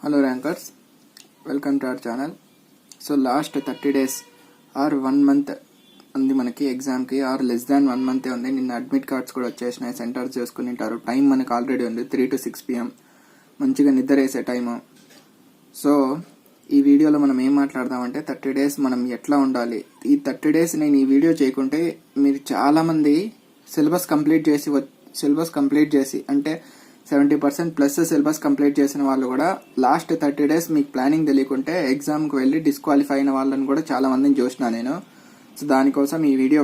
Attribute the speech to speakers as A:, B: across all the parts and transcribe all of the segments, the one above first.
A: Hello rankers, welcome to our channel. So last 30 days or 1 month ఉంది మనకి exam కి are less than 1 month ఉంది. నిన్న admit cards కూడా వచ్చేసినాయి, సెంటర్స్ చేసుకుని ఉంటారు. టైం మనకి ఆల్రెడీ ఉంది 3 to 6 PM, మంచిగా నిద్ర వేసే టైము. సో ఈ వీడియోలో మనం ఏం మాట్లాడదామంటే 30 days మనం ఎట్లా ఉండాలి. ఈ 30 days నేను ఈ వీడియో చేయకుంటే మీరు చాలా మంది సిలబస్ కంప్లీట్ చేసి అంటే 70% ప్లస్ సిలబస్ కంప్లీట్ చేసిన వాళ్ళు కూడా లాస్ట్ 30 days మీకు ప్లానింగ్ తెలియకుంటే ఎగ్జామ్కి వెళ్ళి డిస్క్వాలిఫై అయిన వాళ్ళని కూడా చాలా మందిని చూసినా నేను. సో దానికోసం ఈ video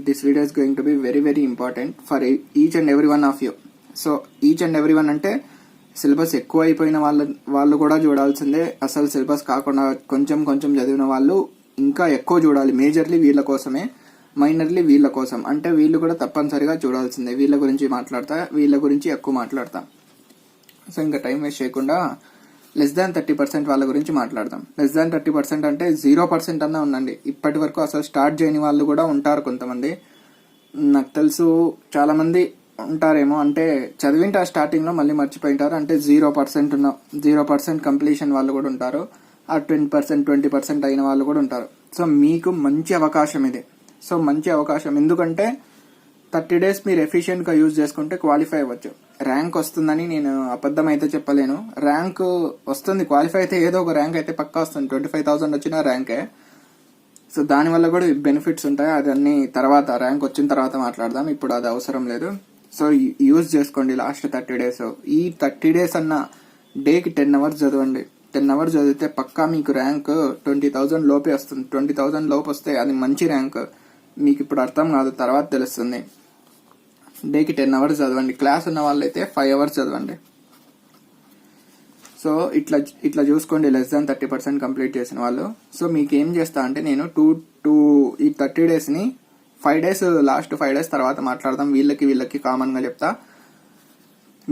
A: this video is going to be very very important for each and every one of you. So each and every one అంటే సిలబస్ ఎక్కువ అయిపోయిన వాళ్ళు కూడా చూడాల్సిందే, అసలు సిలబస్ కాకుండా కొంచెం చదివిన వాళ్ళు ఇంకా ఎక్కువ చూడాలి. మేజర్లీ వీళ్ళ కోసమే, మైనర్లీ వీళ్ళ కోసం. అంటే వీళ్ళు కూడా తప్పనిసరిగా చూడాల్సిందే. వీళ్ళ గురించి ఎక్కువ మాట్లాడతా. సో ఇంకా టైం వేస్ట్ చేయకుండా లెస్ దాన్ 30% వాళ్ళ గురించి మాట్లాడదాం. లెస్ దాన్ 30% అంటే 0% అన్నా ఉండండి. ఇప్పటి వరకు అసలు స్టార్ట్ చేయని వాళ్ళు కూడా ఉంటారు కొంతమంది. నాకు తెలుసు చాలా మంది ఉంటారేమో, అంటే చదివింటారు స్టార్టింగ్ లో మళ్ళీ మర్చిపోయింటారు. అంటే 0% కంప్లీషన్ వాళ్ళు కూడా ఉంటారు. ఆ 10%, 20% అయిన వాళ్ళు కూడా ఉంటారు. సో మీకు మంచి అవకాశం ఇది. సో మంచి అవకాశం ఎందుకంటే 30 days మీరు ఎఫిషియెంట్ గా యూజ్ చేసుకుంటే క్వాలిఫై అవ్వచ్చు. ర్యాంక్ వస్తుందని నేను అబద్ధం అయితే చెప్పలేను. ర్యాంక్ వస్తుంది, క్వాలిఫై అయితే ఏదో ఒక ర్యాంక్ అయితే పక్కా వస్తుంది. 25,000 వచ్చిన ర్యాంకే. సో దానివల్ల కూడా బెనిఫిట్స్ ఉంటాయి. అదన్నీ తర్వాత ర్యాంక్ వచ్చిన తర్వాత మాట్లాడదాం, ఇప్పుడు అది అవసరం లేదు. సో యూజ్ చేసుకోండి లాస్ట్ 30 days. ఈ 30 days అన్న డేకి 10 hours చదవండి. 10 hours చదివితే పక్కా మీకు ర్యాంక్ 20,000 లోపే వస్తుంది. 20,000 లోపు వస్తే అది మంచి ర్యాంక్. మీకు ఇప్పుడు అర్థం కాదు, తర్వాత తెలుస్తుంది. డేకి 10 hours చదవండి. క్లాస్ ఉన్న వాళ్ళైతే 5 hours చదవండి. సో ఇట్లా చూసుకోండి లెస్ దాన్ 30% కంప్లీట్ చేసిన వాళ్ళు. సో మీకు ఏం చేస్తా అంటే నేను ఈ 30 days ని 5 days, లాస్ట్ 5 days తర్వాత మాట్లాడదాం. వీళ్ళకి కామన్ గా చెప్తా.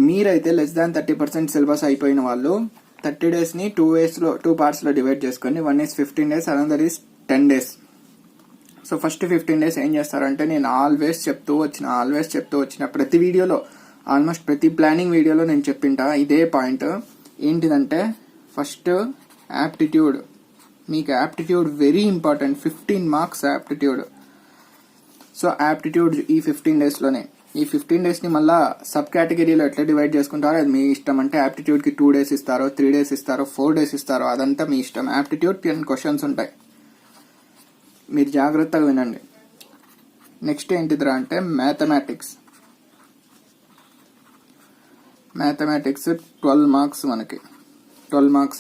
A: మీరైతే లెస్ దాన్ 30% సిలబస్ అయిపోయిన వాళ్ళు 30 days ని 2 parts లో డివైడ్ చేసుకోండి. 1 is 15 days, another is 10 days. So first 15 days ఏం చేస్తారంటే నేను ఆల్వేస్ చెప్తూ వచ్చిన ప్రతి వీడియోలో, ఆల్మోస్ట్ ప్రతి ప్లానింగ్ వీడియోలో నేను చెప్పింటా ఇదే పాయింట్. ఏంటిదంటే ఫస్ట్ యాప్టిట్యూడ్. మీకు aptitude very important. 15 marks aptitude. So aptitude ఈ 15 days లోనే. ఈ 15 days ని మళ్ళా సబ్ కేటగిరీలో ఎట్లా డివైడ్ చేసుకుంటారో అది మీ ఇష్టం. అంటే యాప్టిట్యూడ్ కి 2 days ఇస్తారో, 3 days ఇస్తారో, 4 days ఇస్తారో, అదంతా మీ ఇష్టం. యాప్టిట్యూడ్ 10 questions ఉంటాయి, మీరు జాగ్రత్తగా వినండి. నెక్స్ట్ ఏంటిదిరా అంటే మ్యాథమెటిక్స్ 12 marks మనకి. 12 marks.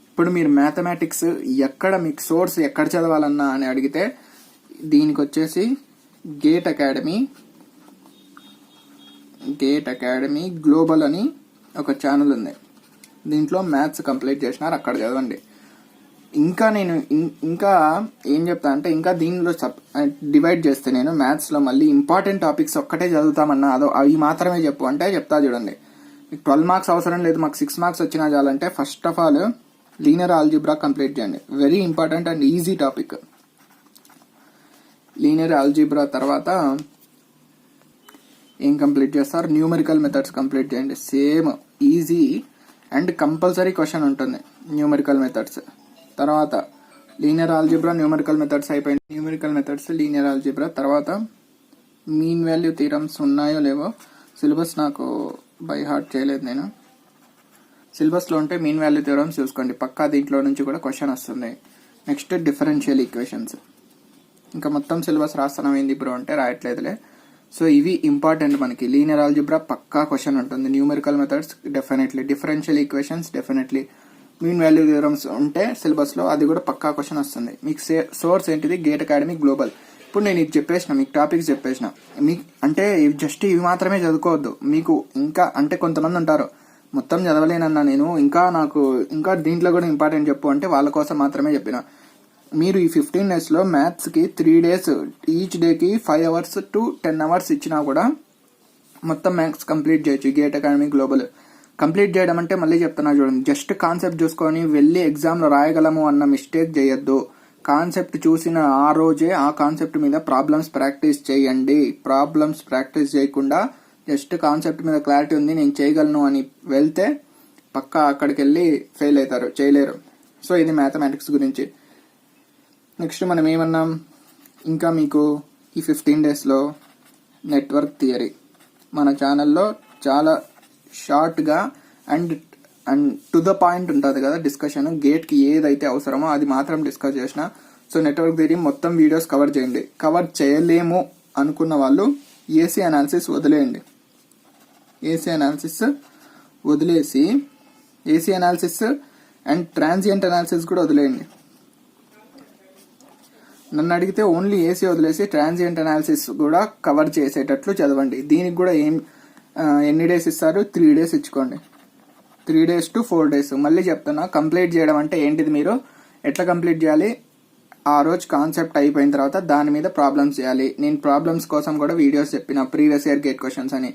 A: ఇప్పుడు మీరు మ్యాథమెటిక్స్ ఎక్కడ మీకు సోర్స్ ఎక్కడ చదవాలన్నా అని అడిగితే దీనికి వచ్చేసి గేట్ అకాడమీ గ్లోబల్ అని ఒక ఛానల్ ఉంది. దీంట్లో మ్యాథ్స్ కంప్లీట్ చేసినారు, అక్కడ చదవండి. ఇంకా ఏం చెప్తా అంటే ఇంకా దీనిలో డివైడ్ చేస్తే నేను మ్యాథ్స్ లో మళ్ళీ ఇంపార్టెంట్ టాపిక్స్ ఒక్కటే చదువుతామన్నా అవి మాత్రమే చెప్పు అంటే చెప్తా చూడండి. మీకు 12 marks అవసరం లేదు, మాకు 6 marks వచ్చినా చాలంటే first of all linear algebra complete చేయండి. Very important and easy topic. Linear algebra తర్వాత ఏం కంప్లీట్ చేస్తారు? న్యూమరికల్ మెథడ్స్ కంప్లీట్ చేయండి. Same easy and compulsory question ఉంటుంది న్యూమరికల్ మెథడ్స్. తర్వాత లీనియర్ ఆల్జీబ్రా, న్యూమరికల్ మెథడ్స్ అయిపోయింది. న్యూమరికల్ మెథడ్స్, లీనియర్ ఆల్జీబ్రా తర్వాత mean value theorems ఉన్నాయో లేవో సిలబస్ నాకు బై హార్ట్ చేయలేదు నేను. సిలబస్ లో ఉంటే మీన్ వాల్యూ థీరమ్స్ చూసుకోండి, పక్కా దీంట్లో నుంచి కూడా క్వశ్చన్ వస్తుంది. Next differential equations. ఇంకా మొత్తం సిలబస్ రాస్తున్నామైంది బ్రో అంటే రాయట్లేదులే. సో ఇవి ఇంపార్టెంట్ మనకి. లీనియర్ ఆల్జీబ్రా పక్కా క్వశ్చన్ ఉంటుంది, numerical methods definitely, differential equations definitely, mean value theorems ఉంటే సిలబస్ లో అది కూడా పక్కా క్వశ్చన్ వస్తుంది. మీకు సోర్స్ ఏంటిది? Gate academy global. ఇప్పుడు నేను ఇది చెప్పేసిన, మీకు టాపిక్స్ చెప్పేసిన. మీకు అంటే జస్ట్ ఇవి మాత్రమే చదువుకోవద్దు. మీకు ఇంకా అంటే కొంతమంది ఉంటారు మొత్తం చదవలేనన్నా నేను ఇంకా దీంట్లో కూడా ఇంపార్టెంట్ చెప్పు అంటే వాళ్ళ కోసం మాత్రమే చెప్పిన. మీరు ఈ 15 days లో మ్యాథ్స్ కి 3 days, ఈచ్ డేకి 5 hours to 10 hours ఇచ్చినా కూడా మొత్తం మ్యాథ్స్ కంప్లీట్ చేయొచ్చు. గేట్ అకాడమీ గ్లోబల్ కంప్లీట్ చేయడం అంటే మళ్ళీ చెప్తున్నా చూడండి, జస్ట్ కాన్సెప్ట్ చూసుకొని వెళ్ళి ఎగ్జామ్ లో రాయగలము అన్న మిస్టేక్ చేయొద్దు. కాన్సెప్ట్ చూసిన ఆ రోజే ఆ కాన్సెప్ట్ మీద ప్రాబ్లమ్స్ ప్రాక్టీస్ చేయండి. ప్రాబ్లమ్స్ ప్రాక్టీస్ చేయకుండా జస్ట్ కాన్సెప్ట్ మీద క్లారిటీ ఉంది నేను చేయగలను అని వెళ్తే పక్కా అక్కడికి వెళ్ళి ఫెయిల్ అవుతారు, చేయలేరు. సో ఇది మ్యాథమెటిక్స్ గురించి. నెక్స్ట్ మనం ఏమన్నాం, ఇంకా మీకు ఈ 15 డేస్లో నెట్వర్క్ థియరీ మన ఛానల్లో చాలా షార్ట్గా and and to the point ఉంటుంది కదా డిస్కషన్. గేట్కి ఏదైతే అవసరమో అది మాత్రం డిస్కస్ చేసిన. సో నెట్వర్క్ థియరీ మొత్తం వీడియోస్ కవర్ చేయండి. కవర్ చేయలేము అనుకున్న వాళ్ళు ఏసీ అనాలిసిస్ వదిలేయండి. ఏసీ అనాలిసిస్ వదిలేసి AC analysis and transient analysis కూడా వదిలేయండి. నన్ను అడిగితే ఓన్లీ ఏసీ వదిలేసి ట్రాన్సియంట్ అనాలిసిస్ కూడా కవర్ చేసేటట్లు చదవండి. దీనికి కూడా ఎన్ని డేస్ ఇస్తారు, 3 డేస్ ఇచ్చుకోండి. 3 days to 4 days. మళ్ళీ చెప్తున్నా, కంప్లీట్ చేయడం అంటే ఏంటిది, మీరు ఎట్లా కంప్లీట్ చేయాలి, ఆ రోజు కాన్సెప్ట్ అయిపోయిన తర్వాత దాని మీద ప్రాబ్లమ్స్ చేయాలి. నేను ప్రాబ్లమ్స్ కోసం కూడా వీడియోస్ చెప్పిన, ప్రీవియస్ ఇయర్ గేట్ క్వశ్చన్స్ అని.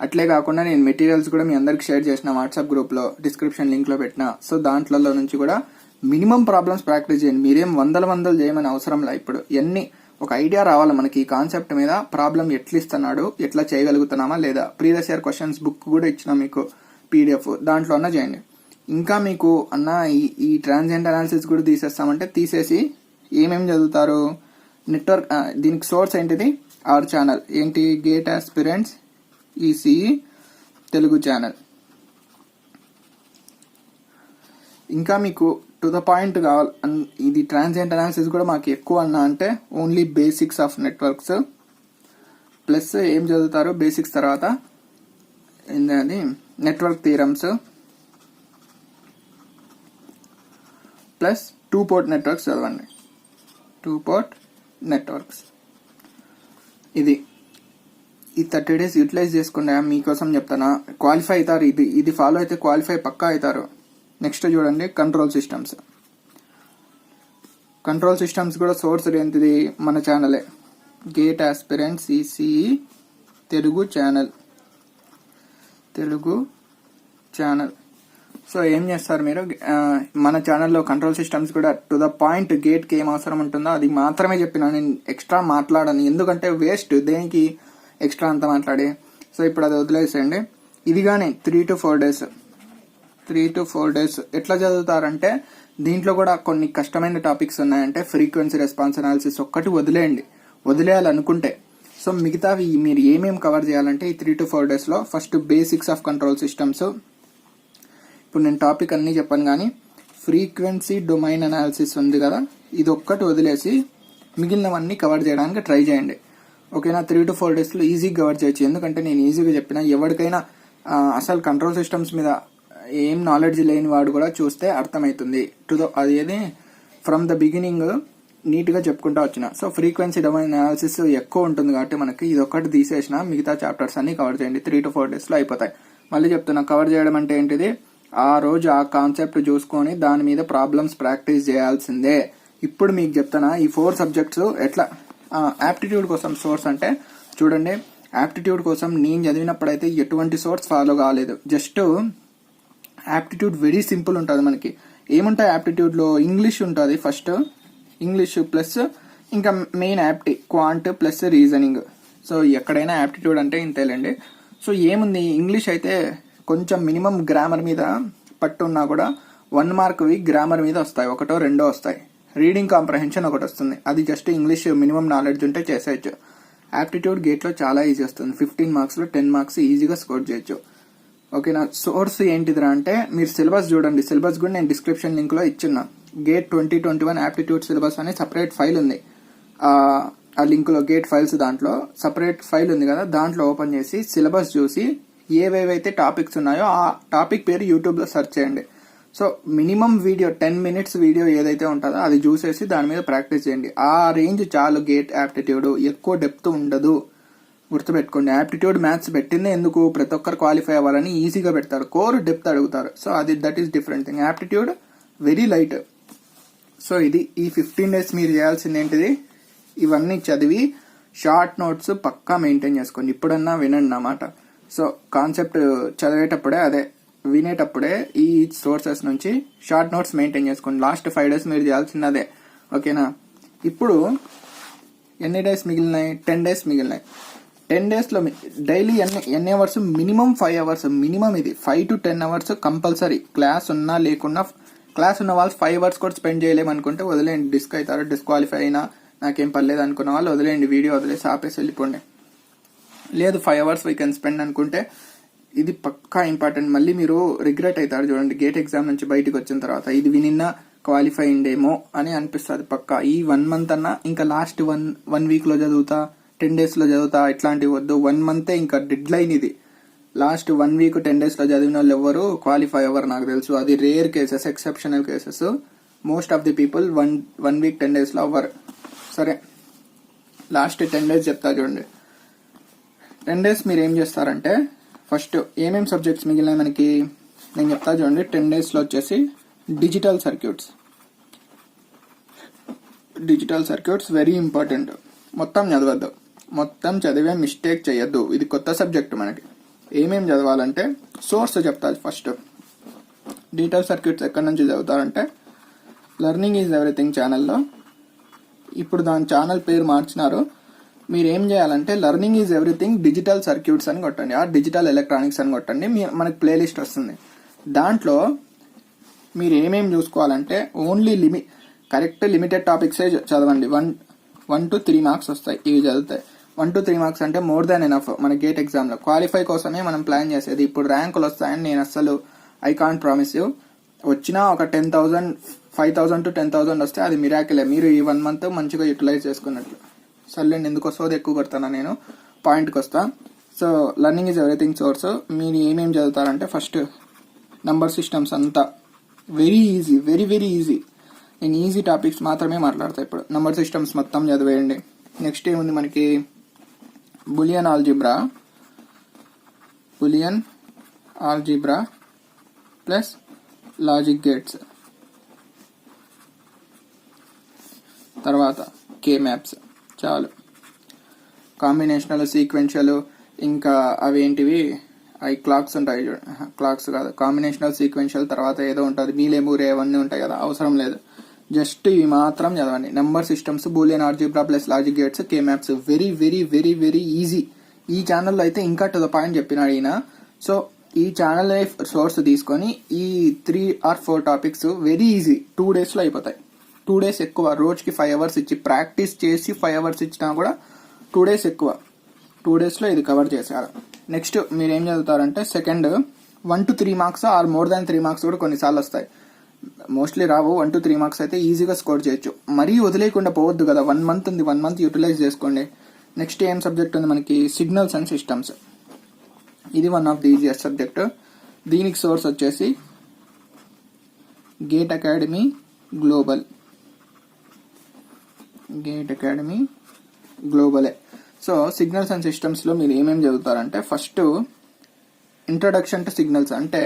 A: అట్లే కాకుండా నేను మెటీరియల్స్ కూడా మీ అందరికి షేర్ చేసిన వాట్సాప్ గ్రూప్లో, డిస్క్రిప్షన్ లింక్లో పెట్టిన. సో దాంట్లో నుంచి కూడా మినిమం ప్రాబ్లమ్స్ ప్రాక్టీస్ చేయండి. మీరేం వందలు చేయమని అవసరంలా. ఇప్పుడు ఎన్ని ఒక ఐడియా రావాలి మనకి ఈ కాన్సెప్ట్ మీద, ప్రాబ్లం ఎట్లా ఇస్తున్నాడు, ఎట్లా చేయగలుగుతున్నామా లేదా. ప్రీవియస్ ఇయర్ క్వశ్చన్స్ బుక్ కూడా ఇచ్చిన మీకు PDF, దాంట్లో అన్నా చేయండి. ఇంకా మీకు అన్న ఈ ట్రాన్సియంట్ అనాలిసిస్ కూడా తీసేస్తామంటే తీసేసి ఏమేమి చదువుతారు, నెట్వర్క్ దీనికి సోర్స్ ఏంటిది, అవర్ ఛానల్ ఏంటి, gate aspirants ECE Telugu channel. ఇంకా మీకు టు ద పాయింట్ కావాలి, ఇది ట్రాన్సియంట్ అనాలిసిస్ కూడా మాకు ఎక్కువ అన్నా అంటే only basics of networks plus ఏం చదువుతారు, బేసిక్స్ తర్వాత ఏంటది network theorems plus 2 port networks చదవండి. 2 port నెట్వర్క్స్ ఇది ఈ 30 days యూటిలైజ్ చేసుకున్నా. మీకోసం చెప్తానా, క్వాలిఫై అవుతారు. ఇది ఫాలో అయితే క్వాలిఫై పక్కా అవుతారు. నెక్స్ట్ చూడండి, కంట్రోల్ సిస్టమ్స్. కంట్రోల్ సిస్టమ్స్ కూడా సోర్స్ ఏంటిది, మన ఛానలే, GATE aspirants ECE Telugu channel. So ఏం చేస్తారు మీరు, మన ఛానల్లో కంట్రోల్ సిస్టమ్స్ కూడా టు ద పాయింట్, గేట్కి ఏం అవసరం ఉంటుందో అది మాత్రమే చెప్పిన. నేను ఎక్స్ట్రా మాట్లాడను, ఎందుకంటే వేస్ట్, దేనికి ఎక్స్ట్రా అంతా మాట్లాడి. సో ఇప్పుడు అది వదిలేసేయండి. ఇది కానీ 3 to 4 days. 3 to 4 days ఎట్లా చదువుతారంటే, దీంట్లో కూడా కొన్ని కష్టమైన టాపిక్స్ ఉన్నాయంటే ఫ్రీక్వెన్సీ రెస్పాన్స్ అనాలిసిస్ ఒక్కటి వదిలేయాలనుకుంటే. సో మిగతావి మీరు ఏమేమి కవర్ చేయాలంటే ఈ 3 to 4 daysలో first basics of control systems. ఇప్పుడు నేను టాపిక్ అన్నీ చెప్పాను, కానీ ఫ్రీక్వెన్సీ డొమైన్ అనాలిసిస్ ఉంది కదా, ఇది ఒక్కటి వదిలేసి మిగిలినవన్నీ కవర్ చేయడానికి ట్రై చేయండి. ఓకేనా. 3 to 4 daysలో ఈజీగా కవర్ చేయొచ్చు. ఎందుకంటే నేను ఈజీగా చెప్పిన, ఎవరికైనా అసలు కంట్రోల్ సిస్టమ్స్ మీద ఏం నాలెడ్జ్ లేని వాడు కూడా చూస్తే అర్థమవుతుంది. అదేది ఫ్రమ్ ద బిగినింగ్ నీట్గా చెప్పుకుంటూ వచ్చిన. సో ఫ్రీక్వెన్సీ డొమైన్ అనాలిసిస్ ఎక్కువ ఉంటుంది కాబట్టి మనకి ఇది ఒక్కటి తీసేసిన, మిగతా చాప్టర్స్ అన్ని కవర్ చేయండి. 3 to 4 daysలో అయిపోతాయి. మళ్ళీ చెప్తున్నా, కవర్ చేయడం అంటే ఏంటిది, ఆ రోజు ఆ కాన్సెప్ట్ చూసుకొని దాని మీద ప్రాబ్లమ్స్ ప్రాక్టీస్ చేయాల్సిందే. ఇప్పుడు మీకు చెప్తానా ఈ 4 subjects ఎట్లా. యాప్టిట్యూడ్ కోసం సోర్స్ అంటే చూడండి, యాప్టిట్యూడ్ కోసం నేను చదివినప్పుడైతే ఎటువంటి సోర్స్ ఫాలో కాలేదు. జస్ట్ యాప్టిట్యూడ్ వెరీ సింపుల్ ఉంటుంది. మనకి ఏముంటాయి యాప్టిట్యూడ్లో, ఇంగ్లీష్ ఉంటుంది ఫస్ట్, ఇంగ్లీష్ ప్లస్ ఇంకా main quant plus reasoning. So ఎక్కడైనా యాప్టిట్యూడ్ అంటే ఇంతేలేండి. సో ఏముంది, ఇంగ్లీష్ అయితే కొంచెం మినిమం గ్రామర్ మీద పట్టున్నా కూడా 1 mark గ్రామర్ మీద వస్తాయి, 1 or 2 వస్తాయి. రీడింగ్ కాంప్రహెన్షన్ ఒకటి వస్తుంది, అది జస్ట్ ఇంగ్లీష్ మినిమం నాలెడ్జ్ ఉంటే చేసేయచ్చు. యాప్టిట్యూడ్ గేట్లో చాలా ఈజీ వస్తుంది, 15 marksలో 10 marks ఈజీగా స్కోర్ చేయొచ్చు. ఓకేనా. సోర్స్ ఏంటిదిరా అంటే, మీరు సిలబస్ చూడండి, సిలబస్ కూడా నేను డిస్క్రిప్షన్ లింక్లో ఇచ్చున్నా. గేట్ 2021 యాప్టిట్యూడ్ సిలబస్ అని సపరేట్ ఫైల్ ఉంది. ఆ లింక్లో గేట్ ఫైల్స్ దాంట్లో సపరేట్ ఫైల్ ఉంది కదా, దాంట్లో ఓపెన్ చేసి సిలబస్ చూసి ఏవేవైతే టాపిక్స్ ఉన్నాయో ఆ టాపిక్ పేరు యూట్యూబ్లో సెర్చ్ చేయండి. So minimum video 10 minutes video ఏదైతే ఉంటుందో అది చూసేసి దాని మీద ప్రాక్టీస్ చేయండి. ఆ రేంజ్ చాలు. గేట్ యాప్టిట్యూడ్ ఎక్కువ డెప్త్ ఉండదు, గుర్తుపెట్టుకోండి. యాప్టిట్యూడ్ మ్యాథ్స్ పెట్టిందే ఎందుకు, ప్రతి ఒక్కరు క్వాలిఫై అవ్వాలని ఈజీగా పెడతారు, కోర్ డెప్త్ అడుగుతారు. So that is different thing. Aptitude very light. So ఇది ఈ 15 days మీరు చేయాల్సింది ఏంటిది, ఇవన్నీ చదివి షార్ట్ నోట్స్ పక్కా మెయింటైన్ చేసుకోండి. ఇప్పుడన్నా వినండి అన్నమాట. సో కాన్సెప్ట్ చదివేటప్పుడే, వినేటప్పుడే ఈ సోర్సెస్ నుంచి షార్ట్ నోట్స్ మెయింటైన్ చేసుకోండి. లాస్ట్ 5 days మీరు చేయాల్సింది అదే. ఓకేనా. ఇప్పుడు ఎన్ని డేస్ మిగిలినాయి, 10 days మిగిలినాయి. 10 డేస్లో డైలీ ఎన్ని అవర్స్, మినిమం 5 అవర్స్, మినిమం ఇది 5 to 10 అవర్స్ కంపల్సరీ. క్లాస్ ఉన్నా లేకున్నా, క్లాస్ ఉన్న వాళ్ళు 5 అవర్స్ కూడా స్పెండ్ చేయలేము అనుకుంటే వదిలేయండి, డిస్క్వాలిఫై అయినా నాకేం పర్లేదు అనుకున్న వాళ్ళు వదిలేయండి, వీడియో వదిలేసి ఆపేసి వెళ్ళిపోండి. లేదు 5 అవర్స్ వీ కెన్ స్పెండ్ అనుకుంటే ఇది పక్కా ఇంపార్టెంట్. మళ్ళీ మీరు రిగ్రెట్ అవుతారు చూడండి, గేట్ ఎగ్జామ్ నుంచి బయటకు వచ్చిన తర్వాత ఇది వినిన్న క్వాలిఫై అయిందేమో అని అనిపిస్తుంది పక్కా. ఈ 1 మంత్ అన్నా ఇంకా లాస్ట్ వన్ వీక్లో చదువుతా, 10 డేస్లో చదువుతా ఇట్లాంటివి వద్దు. 1 మంతే ఇంకా డెడ్ లైన్ ఇది. లాస్ట్ 1 వీక్ 10 డేస్లో చదివిన వాళ్ళు ఎవరు క్వాలిఫై అవ్వరు నాకు తెలుసు. అది rare cases, exceptional cases. Most of the people 1 week 10 డేస్లో అవ్వరు. సరే, లాస్ట్ 10 డేస్ చెప్తా చూడండి. 10 డేస్ మీరు ఏం చేస్తారంటే, ఫస్ట్ ఏమేం సబ్జెక్ట్స్ మిగిలినాయి మనకి నేను చెప్తా చూడండి. 10 డేస్లో వచ్చేసి డిజిటల్ సర్క్యూట్స్ వెరీ ఇంపార్టెంట్. మొత్తం చదవద్దు, మొత్తం చదివే మిస్టేక్ చేయొద్దు. ఇది కొత్త సబ్జెక్ట్ మనకి. ఏమేం చదవాలంటే సోర్స్ చెప్తా. ఫస్ట్ డిజిటల్ సర్క్యూట్స్ ఎక్కడి నుంచి చదువుతారంటే లెర్నింగ్ ఈజ్ ఎవ్రీథింగ్ ఛానల్లో. ఇప్పుడు దాని ఛానల్ పేరు మార్చినారు. మీరు ఏం చేయాలంటే learning is everything digital circuits అని కొట్టండి, ఆ డిజిటల్ ఎలక్ట్రానిక్స్ అని కొట్టండి. మనకి ప్లేలిస్ట్ వస్తుంది. దాంట్లో మీరు ఏమేం చూసుకోవాలంటే ఓన్లీ కరెక్ట్ లిమిటెడ్ టాపిక్సే చదవండి. 1 to 3 మార్క్స్ వస్తాయి ఇవి చదివితే. 1 to 3 మార్క్స్ అంటే మోర్ దాన్ ఎనఫ్ మన గేట్ ఎగ్జామ్లో. క్వాలిఫై కోసమే మనం ప్లాన్ చేసేది. ఇప్పుడు ర్యాంకులు వస్తాయని నేను అస్సలు ఐ కాంట్ ప్రామిస్ యూ. వచ్చినా ఒక 10,000, 5,000 to 10,000 వస్తే అది మిరాకిలే. మీరు ఈ 1 మంత్ మంచిగా యూటిలైజ్ చేసుకున్నట్లు. సర్లేండి, ఎందుకు వస్తుందో ఎక్కువ కొడతాను నేను, పాయింట్కి వస్తా. So learning is everything source. మీరు ఏమేమి చదువుతారంటే ఫస్ట్ నంబర్ సిస్టమ్స్ అంతా very easy, very very easy. నేను ఈజీ టాపిక్స్ మాత్రమే మాట్లాడతా ఇప్పుడు. నంబర్ సిస్టమ్స్ మొత్తం చదివేయండి. నెక్స్ట్ ఏముంది మనకి, Boolean algebra plus logic gates, తర్వాత కే మ్యాప్స్. చాలు. కాంబినేషనల్, సీక్వెన్షియల్, ఇంకా అవేంటివి అవి క్లాక్స్ ఉంటాయి. క్లాక్స్ కాదు, కాంబినేషనల్, సీక్వెన్షియల్, తర్వాత ఏదో ఉంటుంది మీలేమూరే అవన్నీ ఉంటాయి కదా, అవసరం లేదు. జస్ట్ ఇవి మాత్రం చదవండి. Number systems, Boolean algebra plus logic gates, కే maps. Very very very very easy. ఈ ఛానల్లో అయితే ఇంకా టు ద పాయింట్ చెప్పినాడు ఈయన. సో ఈ ఛానల్ సోర్స్ తీసుకొని ఈ 3 or 4 టాపిక్స్ వెరీ ఈజీ 2 డేస్లో అయిపోతాయి. 2 డేస్ ఎక్కువ, రోజుకి 5 అవర్స్ ఇచ్చి ప్రాక్టీస్ చేసి 5 అవర్స్ ఇచ్చినా కూడా 2 డేస్ ఎక్కువ. 2 డేస్లో ఇది కవర్ చేశారు. నెక్స్ట్ మీరు ఏం చదువుతారంటే second 1 to 3 marks or more than 3 marks కూడా కొన్నిసార్లు వస్తాయి. Mostly Rao. 1 to 3 మార్క్స్ అయితే ఈజీగా స్కోర్ చేయొచ్చు. మరీ వదిలేయకుండా పోవద్దు కదా, 1 మంత్ ఉంది, 1 మంత్ యూటిలైజ్ చేసుకోండి. నెక్స్ట్ ఏం సబ్జెక్ట్ ఉంది మనకి, సిగ్నల్స్ అండ్ సిస్టమ్స్. ఇది one of the easiest subject. దీనికి సోర్స్ వచ్చేసి గేట్ అకాడమీ గ్లోబలే. సో సిగ్నల్స్ అండ్ సిస్టమ్స్లో మీరు ఏమేమి చదువుతారంటే ఫస్ట్ ఇంట్రడక్షన్ టు సిగ్నల్స్ అంటే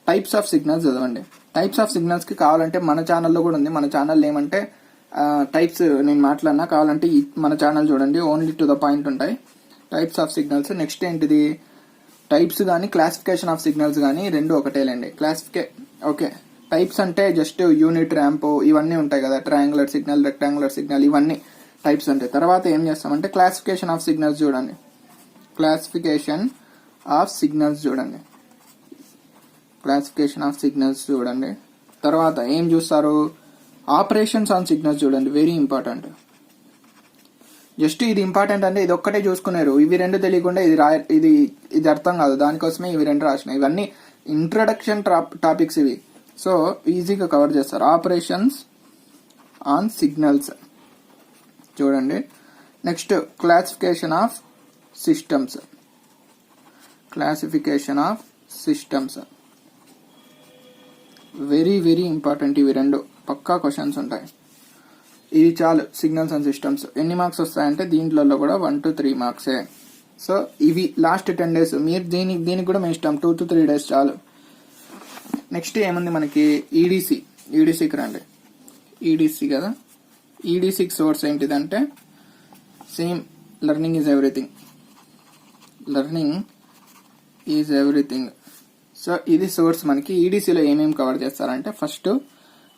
A: టైప్స్ ఆఫ్ సిగ్నల్స్ చదవండి. టైప్స్ ఆఫ్ సిగ్నల్స్కి కావాలంటే మన ఛానల్లో కూడా ఉంది. మన ఛానల్ ఏమంటే టైప్స్ నేను మాట్లాడినా, కావాలంటే మన ఛానల్ చూడండి, ఓన్లీ టు ద పాయింట్ ఉంటాయి టైప్స్ ఆఫ్ సిగ్నల్స్. నెక్స్ట్ ఏంటిది, టైప్స్ కానీ క్లాసిఫికేషన్ ఆఫ్ సిగ్నల్స్ కానీ రెండు ఒకటేలేండి. ఓకే, టైప్స్ అంటే జస్ట్ యూనిట్, ర్యాంప్ ఇవన్నీ ఉంటాయి కదా, ట్రయాంగులర్ సిగ్నల్, రెక్టాంగులర్ సిగ్నల్, ఇవన్నీ టైప్స్ ఉంటాయి. తర్వాత ఏం చేస్తామంటే క్లాసిఫికేషన్ ఆఫ్ సిగ్నల్స్ చూడండి. క్లాసిఫికేషన్ ఆఫ్ సిగ్నల్స్ చూడండి. తర్వాత ఏం చూస్తారు, ఆపరేషన్స్ ఆన్ సిగ్నల్స్ చూడండి, వెరీ ఇంపార్టెంట్. జస్ట్ ఇది ఇంపార్టెంట్ అంటే ఇది ఒక్కటే చూసుకున్నారు, ఇవి రెండు తెలియకుండా ఇది అర్థం కాదు. దానికోసమే ఇవి రెండు రాసినాయి. ఇవన్నీ ఇంట్రడక్షన్ టాపిక్స్ ఇవి. సో ఈజీగా కవర్ చేస్తారు. ఆపరేషన్స్ ఆన్ సిగ్నల్స్ చూడండి. Next classification of systems very very important. ఇవి రెండు పక్కా క్వశ్చన్స్ ఉంటాయి. ఇది చాలు. సిగ్నల్స్ అండ్ సిస్టమ్స్ ఎన్ని మార్క్స్ వస్తాయంటే దీంట్లో కూడా 1 to 3 మార్క్సే. సో ఇవి లాస్ట్ 10 days. మీరు దీనికి కూడా మీ ఇష్టం, 2 to 3 days చాలు. నెక్స్ట్ ఏముంది మనకి, ఈడీసీకి రండి. ఈడీసీ కదా, ఈడీసీకి సోర్స్ ఏంటిదంటే same learning is everything. So ఇది సోర్స్ మనకి. ఈడీసీలో ఏమేమి కవర్ చేస్తారంటే ఫస్ట్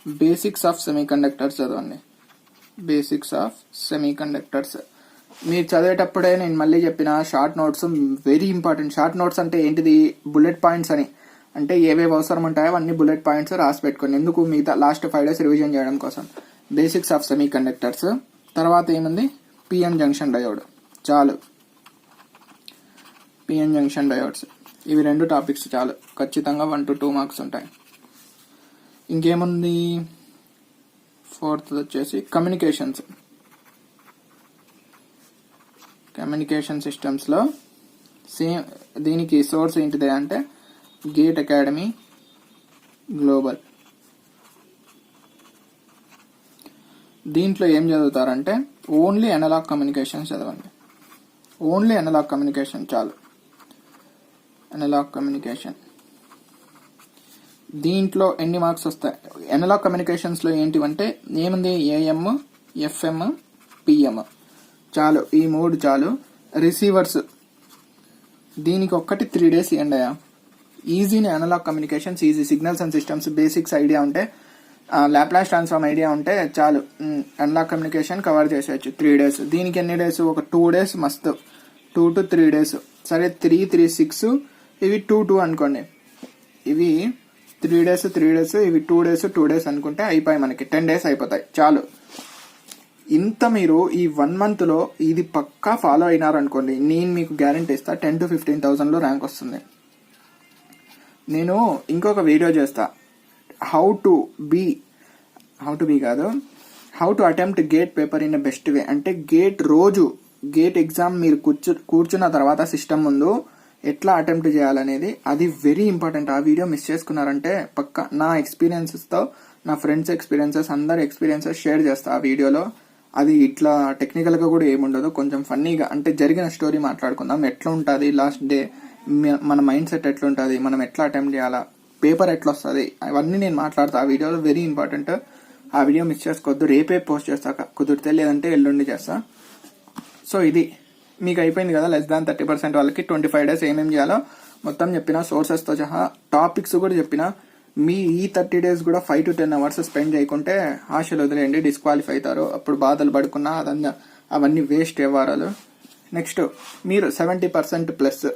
A: బేసిక్స్ ఆఫ్ సెమీకండక్టర్స్ చదవండి. మీరు చదివేటప్పుడే నేను మళ్ళీ చెప్పిన short notes very important. Short notes అంటే ఏంటిది, బుల్లెట్ పాయింట్స్ అని, అంటే ఏవేవి అవసరం ఉంటాయో అన్ని బుల్లెట్ పాయింట్స్ రాసి పెట్టుకోండి. ఎందుకు, మిగతా లాస్ట్ 5 days రివిజన్ చేయడం కోసం. బేసిక్స్ ఆఫ్ సెమీ కండక్టర్స్, తర్వాత ఏముంది పిఎన్ జంక్షన్ డయోడ్, చాలు. పిఎన్ జంక్షన్ డయోడ్స్, ఇవి 2 టాపిక్స్ చాలు, ఖచ్చితంగా 1 to 2 మార్క్స్ ఉంటాయి. ఇంకేముంది, 4th వచ్చేసి కమ్యూనికేషన్స్. కమ్యూనికేషన్ సిస్టమ్స్లో సేమ్, దీనికి సోర్స్ ఏంటిది అంటే గేట్ అకాడమీ గ్లోబల్. దీంట్లో ఏం చదువుతారంటే ఓన్లీ అనలాగ్ కమ్యూనికేషన్ చదవండి. ఓన్లీ అనలాగ్ కమ్యూనికేషన్ చాలు. అనలాగ్ కమ్యూనికేషన్ దీంట్లో ఎన్ని మార్క్స్ వస్తాయి? అనలాగ్ కమ్యూనికేషన్స్లో ఏంటివంటే ఏముంది, ఏఎం, ఎఫ్ఎం, పిఎం, చాలు, ఈ 3 చాలు. రిసీవర్స్ దీనికి ఒక్కటి 3 days ఇవ్వండి అయ్యా. ఈజీని analog communications easy. Signals and systems basics idea ఉంటే, లాప్లాస్ ట్రాన్స్ఫార్మ్ ఐడియా ఉంటే చాలు, అనలాగ్ కమ్యూనికేషన్ కవర్ చేసేయచ్చు 3 days. దీనికి ఎన్ని డేస్, ఒక 2 days మస్తు, 2 to 3 days. సరే 3, 3, 6, ఇవి 2, 2 అనుకోండి. ఇవి 3 days, 3 days, ఇవి 2 days, 2 days అనుకుంటే అయిపోయి మనకి 10 days అయిపోతాయి, చాలు. ఇంత మీరు ఈ 1 monthలో ఇది పక్కా ఫాలో అయినారనుకోండి, నేను మీకు గ్యారెంటీ ఇస్తా 10 to 15,000లో ర్యాంక్ వస్తుంది. నేను ఇంకొక వీడియో చేస్తా, హౌ టు బీ కాదు, how to attempt gate paper in best way. అంటే గేట్ ఎగ్జామ్ మీరు కూర్చున్న తర్వాత సిస్టమ్ ముందు ఎట్లా అటెంప్ట్ చేయాలనేది, అది వెరీ ఇంపార్టెంట్. ఆ వీడియో మిస్ చేసుకున్నారంటే పక్కా నా ఎక్స్పీరియన్సెస్తో, నా ఫ్రెండ్స్ ఎక్స్పీరియన్సెస్, అందరి ఎక్స్పీరియన్సెస్ షేర్ చేస్తా ఆ వీడియోలో. అది ఇట్లా టెక్నికల్గా కూడా ఏముండదు, కొంచెం ఫన్నీగా, అంటే జరిగిన స్టోరీ మాట్లాడుకుందాం, ఎట్లా ఉంటుంది లాస్ట్ డే, మన మైండ్ సెట్ ఎట్లా ఉంటుంది, మనం ఎట్లా అటెంప్ట్ చేయాలా, పేపర్ ఎట్లా వస్తుంది, అవన్నీ నేను మాట్లాడతా ఆ వీడియోలో. వెరీ ఇంపార్టెంట్, ఆ వీడియో మిస్ చేసుకోవద్దు. రేపే పోస్ట్ చేస్తా కుదిరితే, లేదంటే ఎల్లుండి చేస్తా. సో ఇది మీకు అయిపోయింది కదా. లెస్ దాన్ 30% వాళ్ళకి 25 days ఏమేమి చేయాలో మొత్తం చెప్పిన, సోర్సెస్తో సహా టాపిక్స్ కూడా చెప్పిన. మీ ఈ 30 days కూడా 5 to 10 hours స్పెండ్ చేయకుంటే ఆశలు వదిలేయండి, డిస్క్వాలిఫై అవుతారు. అప్పుడు బాధలు పడుకున్నా అవన్నీ వేస్ట్ వ్యవహారాలు. నెక్స్ట్ మీరు 70% ప్లస్,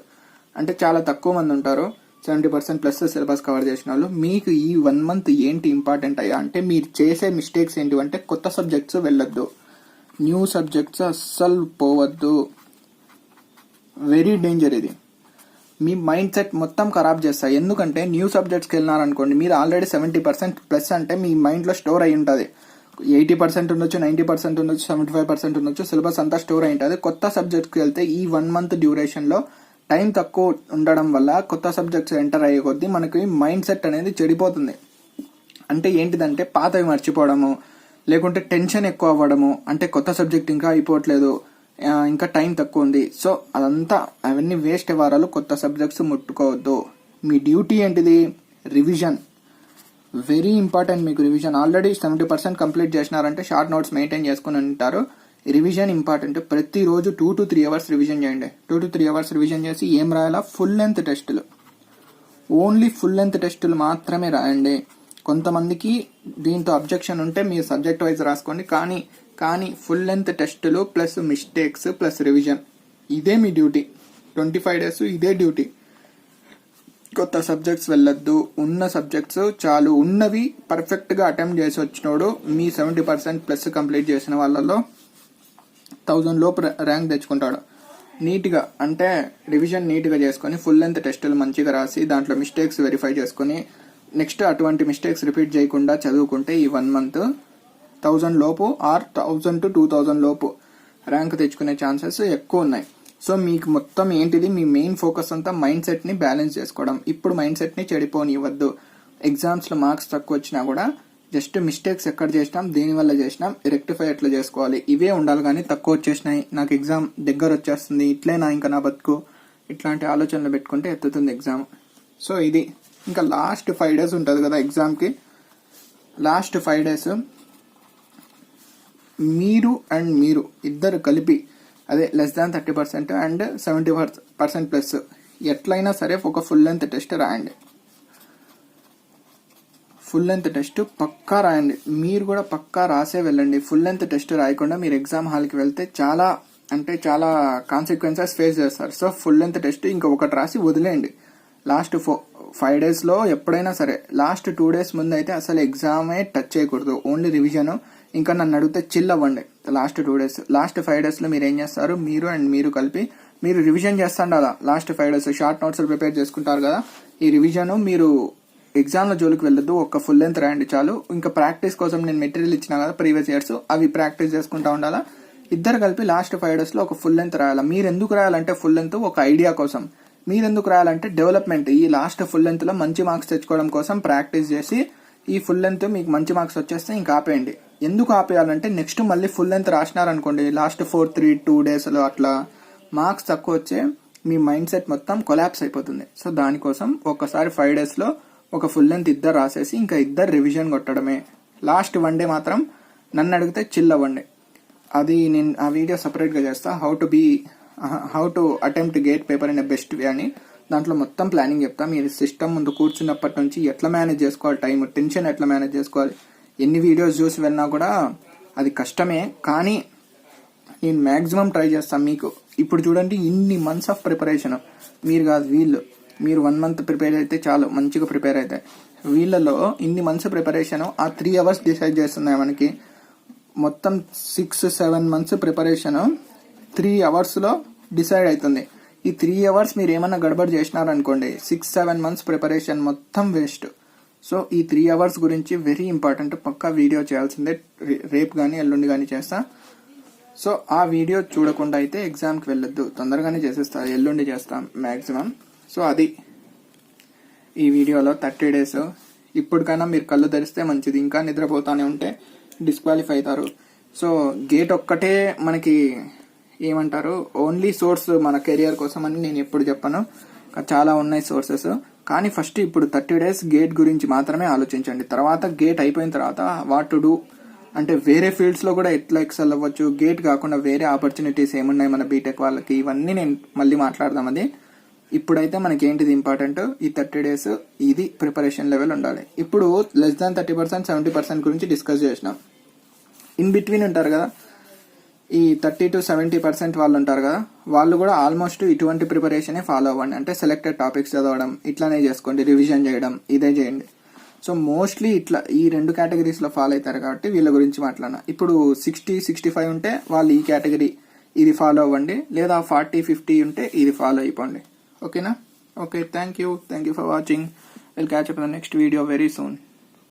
A: అంటే చాలా తక్కువ మంది ఉంటారు 70% ప్లస్ సిలబస్ కవర్ చేసిన వాళ్ళు. మీకు ఈ 1 month ఏంటి ఇంపార్టెంట్ అయ్యా అంటే, మీరు చేసే మిస్టేక్స్ ఏంటి అంటే, కొత్త సబ్జెక్ట్స్ వెళ్ళొద్దు, న్యూ సబ్జెక్ట్స్ అస్సలు పోవద్దు. వెరీ డేంజర్ ఇది, మీ మైండ్ సెట్ మొత్తం ఖరాబ్ చేస్తాయి. ఎందుకంటే న్యూ సబ్జెక్ట్స్కి వెళ్ళినారనుకోండి, మీరు ఆల్రెడీ 70% ప్లస్ అంటే మీ మైండ్లో స్టోర్ అయి ఉంటుంది. 80% ఉండొచ్చు, 90% ఉండొచ్చు, 75% ఉండొచ్చు, సిలబస్ అంతా స్టోర్ అయి ఉంటుంది. కొత్త సబ్జెక్ట్స్కి వెళ్తే ఈ 1 month డ్యూరేషన్లో టైం తక్కువ ఉండడం వల్ల కొత్త సబ్జెక్ట్స్ ఎంటర్ అయ్యే కొద్దీ మనకి మైండ్ సెట్ అనేది చెడిపోతుంది. అంటే ఏంటిదంటే పాతవి మర్చిపోవడము, లేకుంటే టెన్షన్ ఎక్కువ అవ్వడము, అంటే కొత్త సబ్జెక్ట్ ఇంకా అయిపోవట్లేదు, ఇంకా టైం తక్కువ ఉంది. సో అదంతా అవన్నీ వేస్ట్ వ్యవహారాలు. కొత్త సబ్జెక్ట్స్ ముట్టుకోవద్దు. మీ డ్యూటీ ఏంటిది, రివిజన్. వెరీ ఇంపార్టెంట్ మీకు రివిజన్. ఆల్రెడీ 70% కంప్లీట్ చేసినారంటే షార్ట్ నోట్స్ మెయింటైన్ చేసుకుని ఉంటారు. Revision important. ప్రతిరోజు 2 to 3 hours రివిజన్ చేయండి. 2 to 3 hours రివిజన్ చేసి ఏం రాయాలా, ఫుల్ లెంత్ టెస్టులు, ఓన్లీ ఫుల్ లెంత్ టెస్టులు మాత్రమే రాయండి. కొంతమందికి దీంతో అబ్జెక్షన్ ఉంటే మీరు సబ్జెక్ట్ వైజ్ రాసుకోండి, కానీ ఫుల్ లెంత్ టెస్టులు ప్లస్ మిస్టేక్స్ ప్లస్ రివిజన్, ఇదే మీ డ్యూటీ. 25 days ఇదే డ్యూటీ. కొత్త సబ్జెక్ట్స్ వెళ్ళొద్దు, ఉన్న సబ్జెక్ట్స్ చాలు. ఉన్నవి పర్ఫెక్ట్గా అటెంప్ట్ చేసి వచ్చినోడు మీ 70% ప్లస్ కంప్లీట్ చేసిన వాళ్ళలో 1000 లోపు ర్యాంక్ తెచ్చుకుంటాడు. నీట్గా, అంటే రివిజన్ నీట్గా చేసుకొని ఫుల్ లెంత్ టెస్టులు మంచిగా రాసి దాంట్లో మిస్టేక్స్ వెరిఫై చేసుకుని నెక్స్ట్ అటువంటి మిస్టేక్స్ రిపీట్ చేయకుండా చదువుకుంటే ఈ 1 month 1000 లోపు ఆర్ 1000 to 2000 లోపు ర్యాంక్ తెచ్చుకునే ఛాన్సెస్ ఎక్కువ ఉన్నాయి. సో మీకు మొత్తం ఏంటిది, మీ మెయిన్ ఫోకస్ అంతా మైండ్ సెట్ని బ్యాలెన్స్ చేసుకోవడం. ఇప్పుడు మైండ్ సెట్ని చెడిపోనివ్వద్దు. ఎగ్జామ్స్లో మార్క్స్ తక్కువ వచ్చినా కూడా జస్ట్ మిస్టేక్స్ ఎక్కడ చేసినాం, దేనివల్ల చేసినాం, రెక్టిఫై ఎట్లా చేసుకోవాలి, ఇవే ఉండాలి. కానీ తక్కువ వచ్చేసినాయి, నాకు ఎగ్జామ్ దగ్గర వచ్చేస్తుంది, ఇట్లేనా ఇంకా నా బతుకు, ఇట్లాంటి ఆలోచనలు పెట్టుకుంటే ఎత్తుతుంది ఎగ్జామ్. సో ఇది ఇంకా లాస్ట్ 5 days ఉంటుంది కదా ఎగ్జామ్కి. లాస్ట్ 5 days మీరు ఇద్దరు కలిపి, అదే లెస్ దాన్ 30% అండ్ 70% ప్లస్, ఎట్లయినా సరే ఒక ఫుల్ లెంత్ టెస్ట్ రాయండి. ఫుల్ లెంత్ టెస్ట్ పక్కా రాయండి. మీరు కూడా పక్కా రాసే వెళ్ళండి. ఫుల్ లెంత్ టెస్ట్ రాయకుండా మీరు ఎగ్జామ్ హాల్కి వెళ్తే చాలా అంటే చాలా కాన్సిక్వెన్సెస్ ఫేస్ చేస్తారు. సో ఫుల్ లెంత్ టెస్ట్ ఇంకా ఒకటి రాసి వదిలేయండి. లాస్ట్ 5 డేస్లో ఎప్పుడైనా సరే లాస్ట్ 2 డేస్ ముందు అయితే అసలు ఎగ్జామే టచ్ చేయకూడదు, ఓన్లీ రివిజన్. ఇంకా నన్ను అడిగితే చిల్ అవ్వండి లాస్ట్ 2 డేస్. లాస్ట్ 5 డేస్లో మీరు ఏం చేస్తారు, మీరు కలిపి మీరు రివిజన్ చేస్తుండాలా. Last 5 days short notes prepare చేసుకుంటారు కదా, ఈ రివిజన్ మీరు ఎగ్జామ్లో జోలికి వెళ్ళొద్దు, ఒక్క ఫుల్ లెంత్ రాయండి చాలు. ఇంకా ప్రాక్టీస్ కోసం నేను మెటీరియల్ ఇచ్చినా కదా ప్రీవియస్ ఇయర్స్, అవి ప్రాక్టీస్ చేసుకుంటా ఉండాలా. ఇద్దరు కలిపి లాస్ట్ 5 డేస్లో ఒక ఫుల్ లెంత్ రాయాలా. మీరు ఎందుకు రాయాలంటే ఫుల్ లెంత్ ఒక ఐడియా కోసం, మీరు ఎందుకు రాయాలంటే డెవలప్మెంట్. ఈ లాస్ట్ ఫుల్ లెంత్లో మంచి మార్క్స్ తెచ్చుకోవడం కోసం ప్రాక్టీస్ చేసి ఈ ఫుల్ లెంత్ మీకు మంచి మార్క్స్ వచ్చేస్తే ఇంకా ఆపేయండి. ఎందుకు ఆపేయాలంటే నెక్స్ట్ మళ్ళీ ఫుల్ లెంత్ రాసినారనుకోండి లాస్ట్ 2 డేస్లో అట్లా మార్క్స్ తక్కువ వచ్చే మీ మైండ్ సెట్ మొత్తం కొలాప్స్ అయిపోతుంది. సో దానికోసం ఒక్కసారి 5 డేస్లో ఒక ఫుల్ లెంత్ ఇద్దరు రాసేసి ఇంకా ఇద్దరు రివిజన్ కొట్టడమే. లాస్ట్ 1 డే మాత్రం నన్ను అడిగితే చిల్ అవ్వండి. అది నేను ఆ వీడియో సపరేట్గా చేస్తా, how to attempt gate paper in a best way అని. దాంట్లో మొత్తం ప్లానింగ్ చెప్తా. మీరు సిస్టమ్ ముందు కూర్చున్నప్పటి నుంచి ఎట్లా మేనేజ్ చేసుకోవాలి, టైం టెన్షన్ ఎట్లా మేనేజ్ చేసుకోవాలి. ఎన్ని వీడియోస్ చూసి వెళ్ళినా కూడా అది కష్టమే, కానీ నేను మ్యాక్సిమం ట్రై చేస్తాను. మీకు ఇప్పుడు చూడండి ఇన్ని మంత్స్ ఆఫ్ ప్రిపరేషన్, మీరు కాదు మీరు 1 మంత్ ప్రిపేర్ అయితే చాలు, మంచిగా ప్రిపేర్ అయితే. వీళ్ళలో ఇన్ని మంత్స్ ప్రిపరేషన్ ఆ 3 అవర్స్ డిసైడ్ చేస్తున్నాయి మనకి. మొత్తం 6-7 మంత్స్ ప్రిపరేషన్ 3 అవర్స్లో డిసైడ్ అవుతుంది. ఈ 3 అవర్స్ మీరు ఏమన్నా గడబడి చేసినారనుకోండి 6-7 మంత్స్ ప్రిపరేషన్ మొత్తం వేస్ట్. సో ఈ 3 అవర్స్ గురించి వెరీ ఇంపార్టెంట్, పక్కా వీడియో చేయాల్సిందే. రేపు కానీ ఎల్లుండి కానీ చేస్తా. సో ఆ వీడియో చూడకుండా అయితే ఎగ్జామ్కి వెళ్ళొద్దు, తొందరగానే చేసేస్తా, ఎల్లుండి చేస్తాం మ్యాక్సిమం. సో అది ఈ వీడియోలో 30 డేస్. ఇప్పటికైనా మీరు కళ్ళు తెరిస్తే మంచిది, ఇంకా నిద్రపోతానే ఉంటే డిస్క్వాలిఫై అవుతారు. సో గేట్ ఒక్కటే మనకి ఏమంటారు ఓన్లీ సోర్స్ మన కెరియర్ కోసం అని నేను ఎప్పుడు చెప్పను, చాలా ఉన్నాయి సోర్సెస్. కానీ ఫస్ట్ ఇప్పుడు 30 డేస్ గేట్ గురించి మాత్రమే ఆలోచించండి. తర్వాత గేట్ అయిపోయిన తర్వాత వాట్ టు డూ అంటే వేరే ఫీల్డ్స్లో కూడా ఎట్లా ఎక్సెల్ అవ్వచ్చు, గేట్ కాకుండా వేరే ఆపర్చునిటీస్ ఏమున్నాయి మన బీటెక్ వాళ్ళకి, ఇవన్నీ నేను మళ్ళీ మాట్లాడదాం. అది ఇప్పుడైతే మనకి ఏంటిది ఇంపార్టెంట్, ఈ 30 డేస్ ఇది ప్రిపరేషన్ లెవెల్ ఉండాలి. ఇప్పుడు లెస్ దాన్ 30%, 70% గురించి డిస్కస్ చేసినాం. ఇన్ బిట్వీన్ ఉంటారు కదా, ఈ 30 to 70% వాళ్ళు ఉంటారు కదా, వాళ్ళు కూడా ఆల్మోస్ట్ ఇటువంటి ప్రిపరేషనే ఫాలో అవ్వండి. అంటే సెలెక్టెడ్ టాపిక్స్ చదవడం, ఇట్లానే చేసుకోండి, రివిజన్ చేయడం, ఇదే చేయండి. సో మోస్ట్లీ ఇట్లా ఈ 2 కేటగిరీస్లో ఫాలో అవుతారు కాబట్టి వీళ్ళ గురించి మాట్లాడినా. ఇప్పుడు 60-65 ఉంటే వాళ్ళు ఈ కేటగిరీ ఇది ఫాలో అవ్వండి, లేదా 40-50 ఉంటే ఇది ఫాలో అయిపోండి. ఓకేనా? Okay, thank you for watching. Will catch up in the next video very soon.